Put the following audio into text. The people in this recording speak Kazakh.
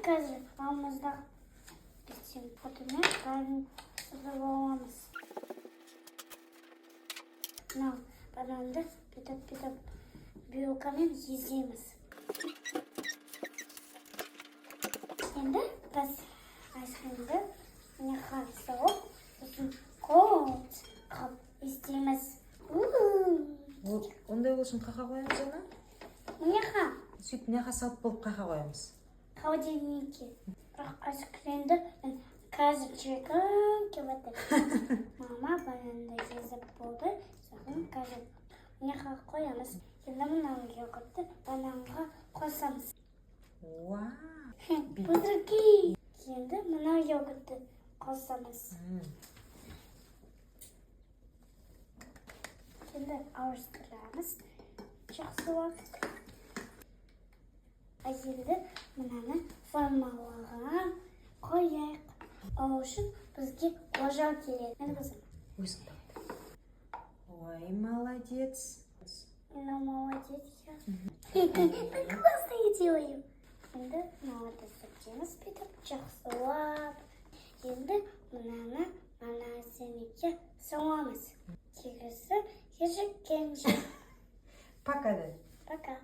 қазір мамамызда кетсем потом қайын боламыз. Мынау бананды бүйтіп вилкамен еземіз. Енді біз айскримді мынақа салып, сосын қот қылып істейміз. Ондай болсын қақа қоямыз ана? Мынақа Сөйтіп мынақа салып болып қақа қоямыз. холодильникке. Бірақ айскримді қазір жегім келіп жатыр. Мама бананды езіп болды. Сосын қазір мынақа қоямыз. Енді мынау йогуртты бананға қосамыз. Вау! Бұзырки! Енді мынау йогуртты қосамыз. Şimdi ауыстырамыз. Жақсылап. Şimdi мынаны формалаға қояйық. Ол үшін бізге ложа керек. Мен қызым. Өзің тап. Ой, молодец. Ну, молодец я. Как классно я делаю. Şimdi мынаны сүртеміз бүйтіп жақсылап. Енді мынаны сеніке саламыз. Тегісі ежіккенше. Пока да. Пока.